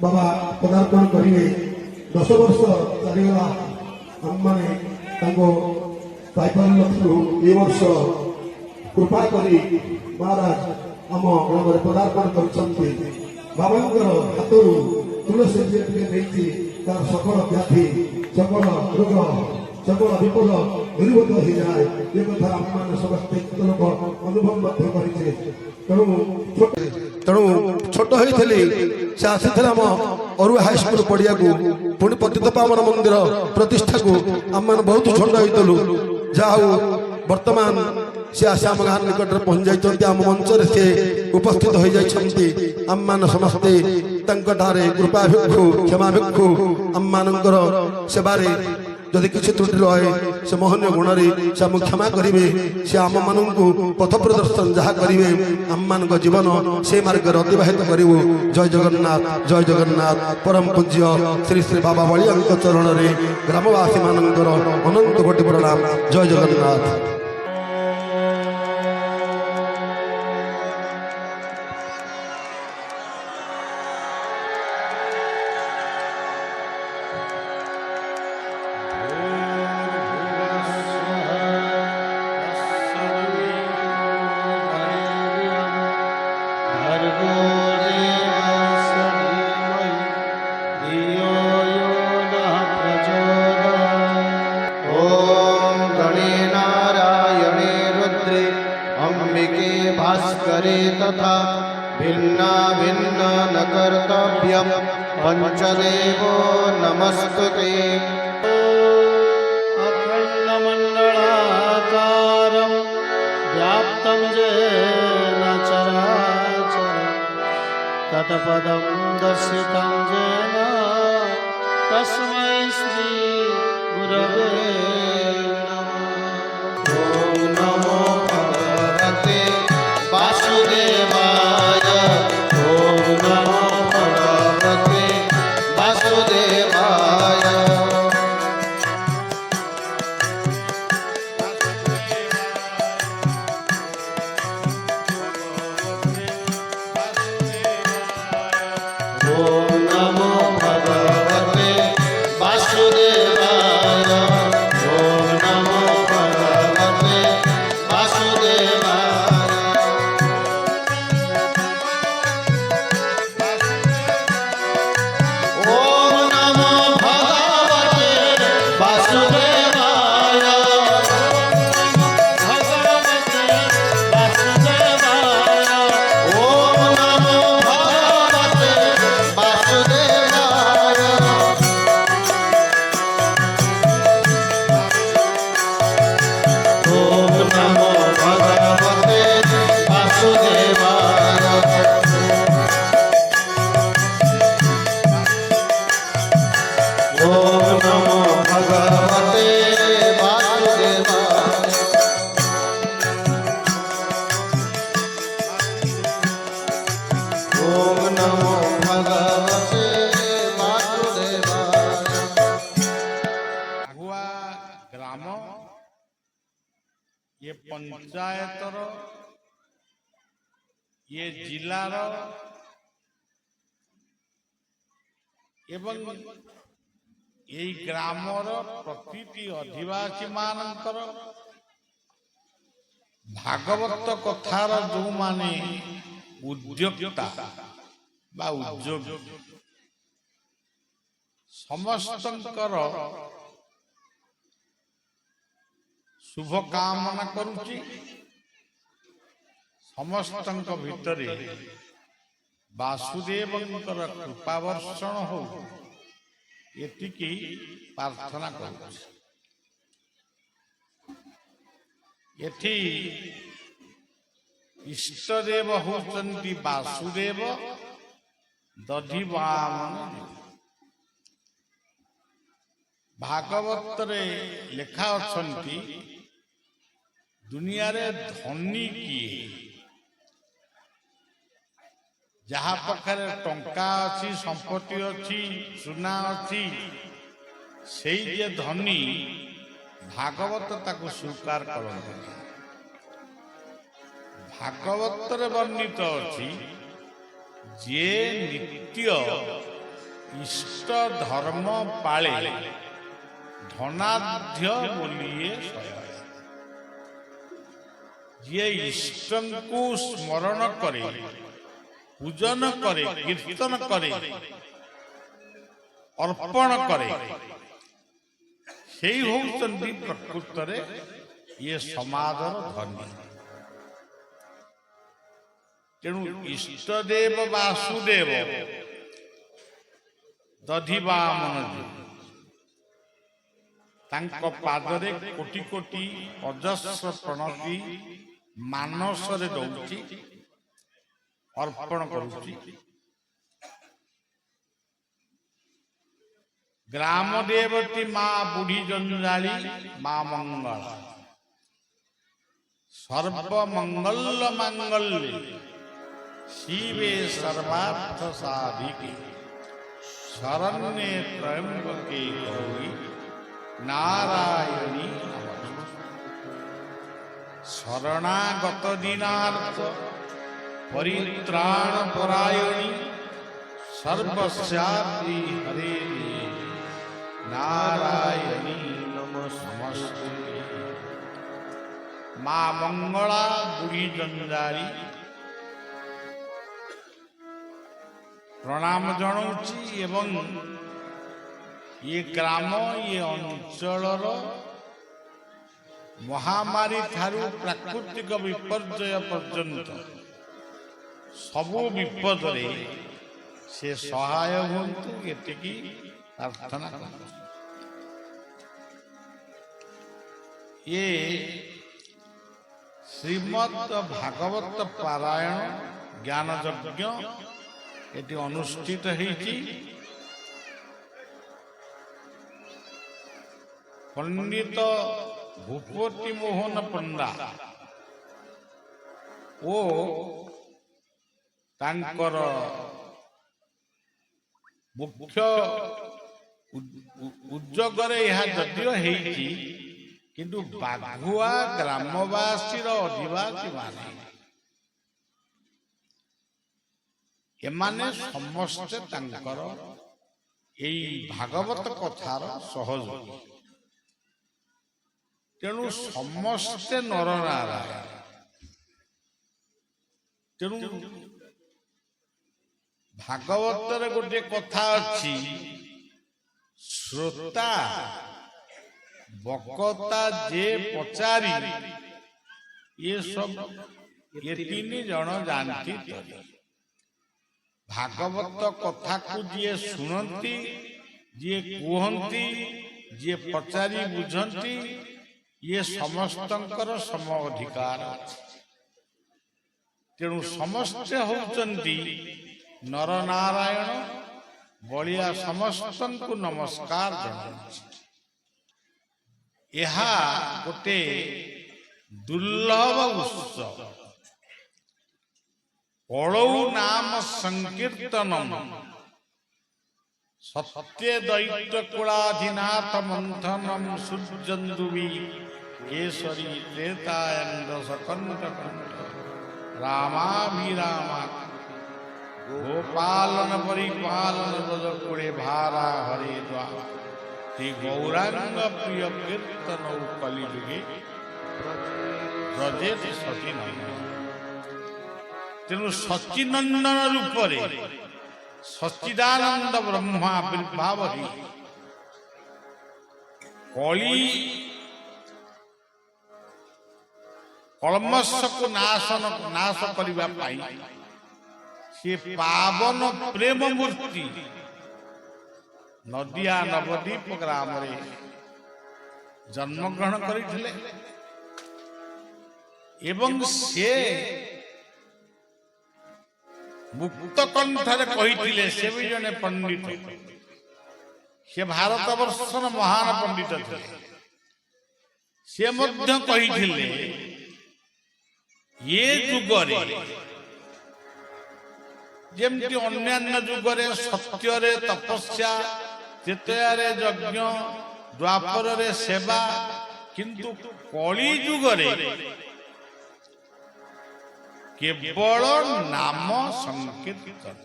बाबा पदार्पण करेंगे 10 वर्ष चलीगला आमने ये वर्ष कृपा करी महाराज आम ग्राम पदार्पण कर बाबा हाथ तुलसी जी तार सकल व्याधि सकल रोग सकल विपद दूरीभूत हो जाए ये कथा आम समस्त लोक अनुभव करे तेणु छोट होती से आसी आम अरु हाईस्कल पड़िया को पुणी पतित पावन मंदिर प्रतिष्ठा को आम मैंने बहुत छोट होलु जहा वर्तमान से आसी आम गाँ निकट में पहुंच जाती आम मंच से उपस्थित हो जाती आम मान समस्ते कृपा भिक्षु क्षमा भिक्षु आम मानकर सेवारे जदि किसी त्रुटि रहे से मोहनीय गुण से आम क्षमा करेंगे से आम मान पथ प्रदर्शन जहाँ करेंगे आम मान जीवन से मार्ग अतिबाहित करूँ। जय जगन्नाथ परम पूज्य श्री श्री बाबा बलिया चरण में ग्रामवासी मानकर अनंत कोटि प्रणाम। जय जगन्नाथ। भास्करे तथा भिन्ना भिन्न न कर्तव्यम पंचदेवो नमस्तुते। अखंडमंडलाकारं व्याप्तं येन चराचरं तत्पदं दर्शितं येन तस्मै श्री गुरवे नमः। ओम नमो भगवते वासुदेवाय। ओम नमो भगवते वासुदेवाय। ओम नमो भगवते वासुदेवाय। ओम नमो भगवते वासुदेवाय। ओम नमो भगवते वासुदेवाय। भगवते वासुदेवाय। ओम नमो भगवते वासुदेवाय। ओम नमो भगवते वासुदेवाय। ओम नमो भगवते वासुदेवाय। ओम नमो भगवते वासुदेवाय। आगुआ ग्राम ये पंचायतर ये जिलार एवं यही ग्रामर प्रतिटी अधिवासी मानकर भागवत कथार जो माने उद्योक्ता बा उद्योग समस्तंकर शुभ कामना करुची। समस्तंक भितरे वासुदेवंकर कृपा वर्षण हो एतिकी प्रार्थना करुची। एथि इष्टदेव होचंती वासुदेव दधिवामन। भागवत रे लेखा अछंती दुनिया रे धनी किए ଯାହା ପାଖରେ ଟଙ୍କା ଅଛି, ସମ୍ପତ୍ତି ଅଛି, ସୁନା ଅଛି, ସେଇ ଯେ ଧନୀ, ଭାଗବତ ତାକୁ ସ୍ୱୀକାର କରନ୍ତି। ଭାଗବତରେ ବର୍ଣ୍ଣିତ ଅଛି ଯିଏ ନିତ୍ୟ ଇଷ୍ଟ ଧର୍ମ ପାଳେ ଧନାଢ୍ୟ ବୋଲିଏ ସହାୟ। ଯିଏ ଇଷ୍ଟଙ୍କୁ ସ୍ମରଣ କରେ, ପୂଜନ କରେ, କୀର୍ତ୍ତନ କରେ, ଅର୍ପଣ କରେ, ସେଇ ହେଉଛନ୍ତି ପ୍ରକୃତରେ ଇଏ ସମାଜର ଧନୀ। ତେଣୁ ଇଷ୍ଟଦେବ ବାସୁଦେବ ଦଧିବାମନ ତାଙ୍କ ପାଦରେ କୋଟି କୋଟି ଅଜସ୍ର ପ୍ରଣତି ମାନସରେ ଦଉଛି, ଅର୍ପଣ କରୁଛି। ଗ୍ରାମ ଦେବତୀ ମା ବୁଢୀ ଜଞ୍ଜାଳି ମା ମଙ୍ଗଳ, ସର୍ବମଙ୍ଗଲ ମାଙ୍ଗଲ୍ୟେ ଶିବେ ସର୍ବାର୍ଥ ସାଧିକେ শরণ্যে ত্র্যম্বকে গৌরী নারায়ণী নমস্তুতে। শরণাগত দীনার্থ পরিত্রাণ পরায়ণী সর্বস্যাপি হরে নারায়ণী নমস্তুতে। মা মঙ্গলা বুড়ি জঞ্জারি প্রণাম জଣାଉଛି ଏବଂ ଏ ଗ୍ରାମ ଏ ଅଞ୍ଚଳର ମହାମାରୀ ଠାରୁ ପ୍ରାକୃତିକ ବିପର୍ଯ୍ୟୟ ପର୍ଯ୍ୟନ୍ତ ସବୁ ବିପଦରେ ସେ ସହାୟ ହୁଅନ୍ତୁ, ଏତିକି ପ୍ରାର୍ଥନା କରନ୍ତୁ। ଏ ଶ୍ରୀମଦ୍ ଭାଗବତ ପାରାୟଣ ଜ୍ଞାନ ଯଜ୍ଞ এটি অনুষ্ঠিত হয়েছি পণ্ডিত ভূপতি মোহন পণ্ডা ও তাঙ্কর মুখ্য উদ্যোগরে ଏହା ଯଦିଓ ହେଇଛି, କିନ୍ତୁ ବାଘୁଆ ଗ୍ରାମବାସୀର ଅଧିବାସୀ ମାନେ ଏମାନେ ସମସ୍ତେ ତାଙ୍କର ଏଇ ଭାଗବତ କଥାର ସହଯୋଗୀ। ତେଣୁ ସମସ୍ତେ ନରନାରାୟଣ। ତେଣୁ ଭାଗବତରେ ଗୋଟିଏ କଥା ଅଛି, ଶ୍ରୋତା ବକ୍ତା ଯେ ପଚାରି ଏ ସବୁ ଏ ତିନି ଜଣ ଜାଣନ୍ତି। ଭାଗବତ କଥାକୁ ଯିଏ ଶୁଣନ୍ତି, ଯିଏ କୁହନ୍ତି, ଯିଏ ପଚାରି ବୁଝନ୍ତି, ଇଏ ସମସ୍ତଙ୍କର ସମ ଅଧିକାର ଅଛି। ତେଣୁ ସମସ୍ତେ ହେଉଛନ୍ତି ନରନାରାୟଣ। ବଳିଆ ସମସ୍ତଙ୍କୁ ନମସ୍କାର ଜଣାଉଛି। ଏହା ଗୋଟେ ଦୁର୍ଲଭ ଉତ୍ସବ। କଳৌ ନାମ ସଂକୀର୍ତ୍ତନମ୍ ସତ୍ୟ ଦୈତ୍ୟ କୁଳାଧିନାଥ ମନ୍ଥନମ୍ ସୂର୍ଯ୍ୟନ୍ଦୁବି କେଶରୀ ତ୍ରେତାୟନ୍ଦ सकंठ कंठ रामाभिरामा गोपालन परिपालन ब्रज कुळे भारा हरे द्वा श्री गौरांग प्रिय कीर्तन कलियुगे ब्रजेत सती नंदन। तेणु सच्चिनंदन रूपरे सच्चिदानंद ब्रह्मा आविर्भाव ही कली कलमश को नाश करने पाई से पावन प्रेम मूर्ति नदिया नवदीप ग्राम रे जन्म ग्रहण करथिले एवं से मुक्त कंठरे कहिथिले। से भी जने पंडित, से भारत वर्षर महान पंडित थे। से मध्य कहिथिले ये जुगरे ଯେମିତି ଅନ୍ୟାନ୍ୟ ଯୁଗରେ ସତ୍ୟରେ ତପସ୍ୟା, ତ୍ରେତୟାରେ ଯଜ୍ଞ, ଦ୍ୱାପରରେ ସେବା, କିନ୍ତୁ କଳି ଯୁଗରେ କେବଳ ନାମ ସଂକୀର୍ତ୍ତନ।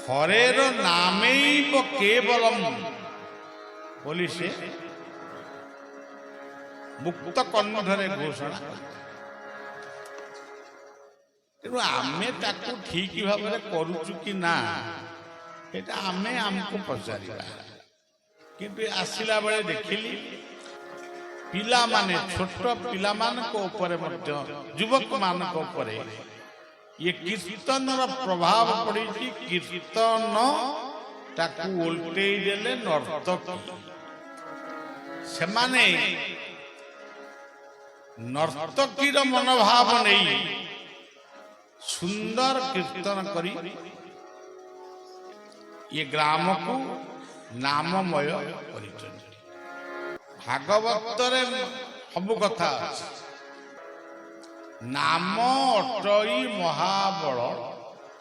ହରେର ନାମୈବ କେବଳମ୍ ବୋଲି ସେ ମୁକ୍ତ କଣ୍ଠରେ ଘୋଷଣା କଲେ। ତେଣୁ ଆମେ ତାକୁ ଠିକ ଭାବରେ କରୁଛୁ କି ନା এটা ଆମେ ଆମକୁ ପଚାରିବା। କିନ୍ତୁ ଆସିଲା ବେଳେ ଦେଖିଲି ପିଲାମାନେ, ଛୋଟ ପିଲାମାନଙ୍କ ଉପରେ ମଧ୍ୟ, ଯୁବକମାନଙ୍କ ଉପରେ ଇଏ କୀର୍ତ୍ତନର ପ୍ରଭାବ ପଡ଼ିଛି। କୀର୍ତ୍ତନ ତାକୁ ଓଲଟେଇ ଦେଲେ ନର୍ତ୍ତକୀ। ସେମାନେ ନର୍ତ୍ତକୀର ମନୋଭାବ ନେଇ ସୁନ୍ଦର କୀର୍ତ୍ତନ କରି ये ग्राम को नाममय କରିଛନ୍ତି। ଭାଗବତରେ ସବୁ କଥା ଅଛି। ନାମ ଅଟଇ ମହାବଳ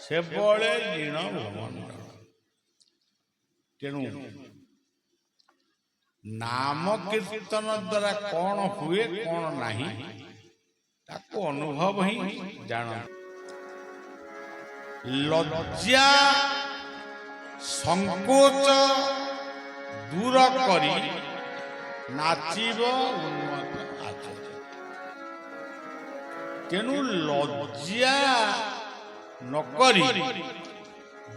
ସେବଳେ ଲୀନ ଭୂମଣ୍ଡଳ। ତେଣୁ ନାମ କୀର୍ତ୍ତନ ଦ୍ୱାରା କଣ ହୁଏ କଣ ନାହିଁ ତାକୁ ଅନୁଭବ ହିଁ ଜାଣ। ଲଜ୍ଜା संकोच दूर करी नाचिब उन्मत्त आचरण। तेणु लज्जा नकरी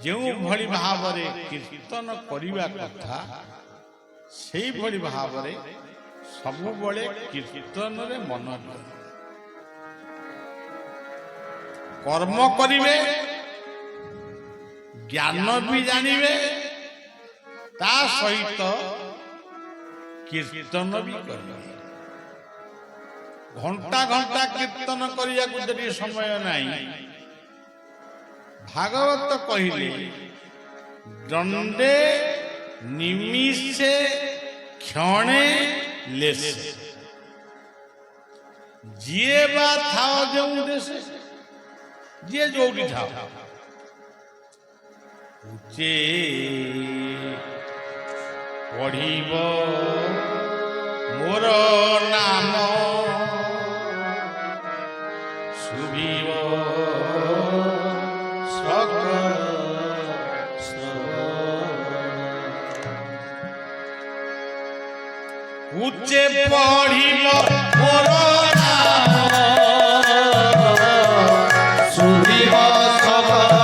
जो भली भावरे कीर्तन करिबा कथा से भली भावरे सबु बळे कीर्तन रे मन दियो। कर्म करिवे, ज्ञान भी जानिबे, ता सहित कीर्तन भी करिबे। घंटा घंटा कीर्तन करिया को जदि समय नहीं, भागवत कहिले दंडे निमिषे क्षणे लेसे जिए बा थाओ जो देशे, जे जोड़ी थाओ उचे पढ़िब मोर नाम शुभिब सकल उचे पढ़िब मोर नाम शुभिब सकल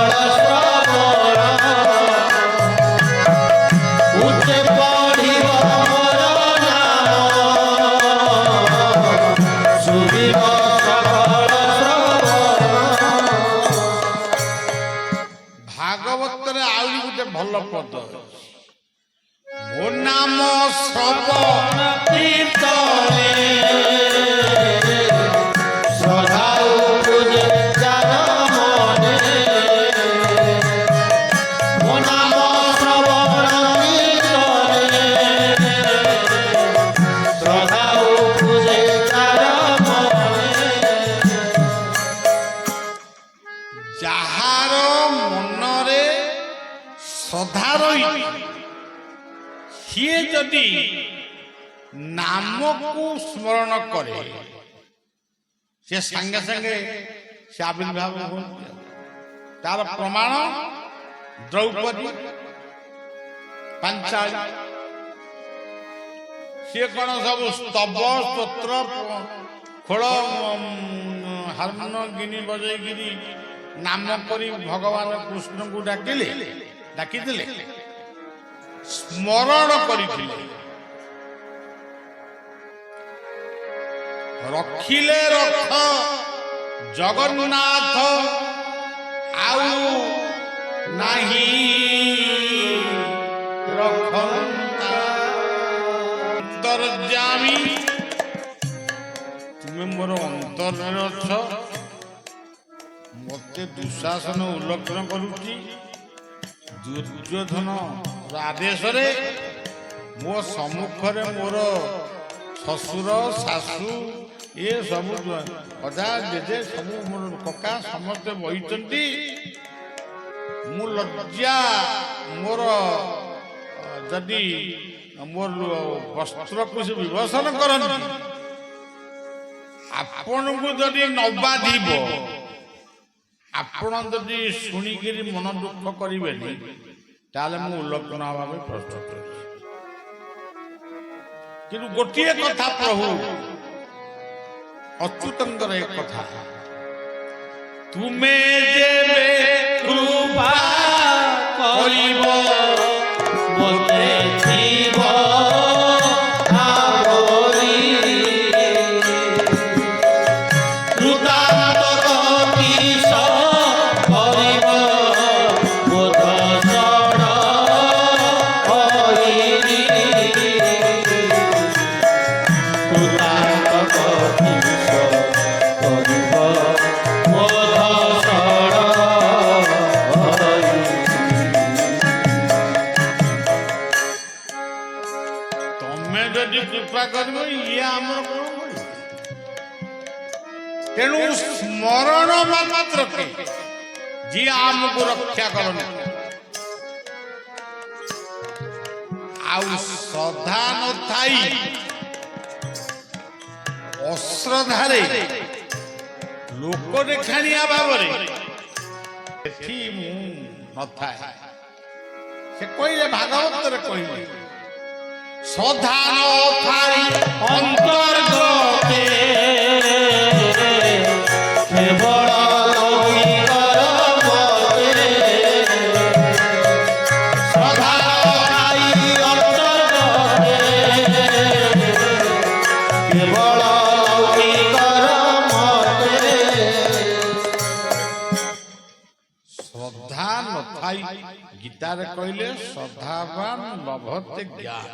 भल पद मो नाम श्रवण कीर्तने श्रद्धा पूजे जन मने मो नाम श्रवण कीर्तने श्रद्धा पूजे जन मने जहार मनरे श्रद्धा रही सी जदि नाम को स्मरण करे से संगे संगे से आविर्भाव होती। तार प्रमाण द्रौपदी पांचाली सी कौन सब स्तव स्तोत्र खोल हारमोनियम गिनी बजैगिरी नाम करी भगवान कृष्ण को डाकिले, डाकिले स्मरण करिथिले, रखिले रख जगन्नाथ आउ नाही रखंता अंतर्जामी तुमे मोर अंतर अछ मते दुशासन उल्लंघन करुची दुर्योधन आदेश रे मो सम्मुख रे मोर ससुर सासू ଏ ସବୁ ଅଜା ଜେଜେ ସବୁ ମୋର କକା ସମସ୍ତେ ବହିଛନ୍ତି। ମୁଁ ଲଜ୍ଜା ମୋର ଯଦି ମୋର ବସ୍ତ୍ରକୁ ସେ ବିଭସନ କରନ୍ତି, ଆପଣଙ୍କୁ ଯଦି ନବାଧିବ, ଆପଣ ଯଦି ଶୁଣିକିରି ମନ ଦୁଃଖ କରିବେନି, ତାହେଲେ ମୁଁ ଉଲ୍ଲଗ୍ନ ହେବା ପାଇଁ ପ୍ରସ୍ତୁତ ଅଛି। କିନ୍ତୁ ଗୋଟିଏ କଥା ପ୍ରଭୁ ଅଚ୍ୟୁତଙ୍କର ଏ କଥା, ତୁମେ ଯେବେ କୃପା କରିବ ମୋତେ ଥିବ ଆବରି, ହୃଦାନ୍ତ କିସ କରିବ ବୋଧ ସଡ଼ ହୋଇରି, ହୃଦାନ୍ତ କିସ କରିବ ବୋଧ ସଡ଼ ହୋଇରି। ତମେ ଯଦି କୃପା କରିବ ଇଏ ଆମର କଣ କରିବ? ତେଣୁ ସ୍ମରଣ ମାତ୍ରକେ ଯିଏ ଆମକୁ ରକ୍ଷା କରନ୍ତି, ଆଉ ଶ୍ରଦ୍ଧା ନଥାଇ ଅଶ୍ରଦ୍ଧାରେ ଲୋକ ଦେଖାଣିଆ ଭାବରେ ସେଠି ମୁଁ ନଥାଏ। ସେ କହିଲେ, ଭାଗବତରେ କହିଲେ, ଶ୍ରଦ୍ଧା ନଥାଇ ଅନ୍ତର୍ଗତେ କେବଳ ଲୌକିକର ମତେ, ଶ୍ରଦ୍ଧା ନଥାଇ ଅନ୍ତର୍ଗତେ କେବଳ ଲୌକିକର ମତେ। ଶ୍ରଦ୍ଧା ନଥାଇ, ଗୀତାରେ କହିଲେ ଶ୍ରଦ୍ଧାବାନ ଲଭତେ ଜ୍ଞାନ।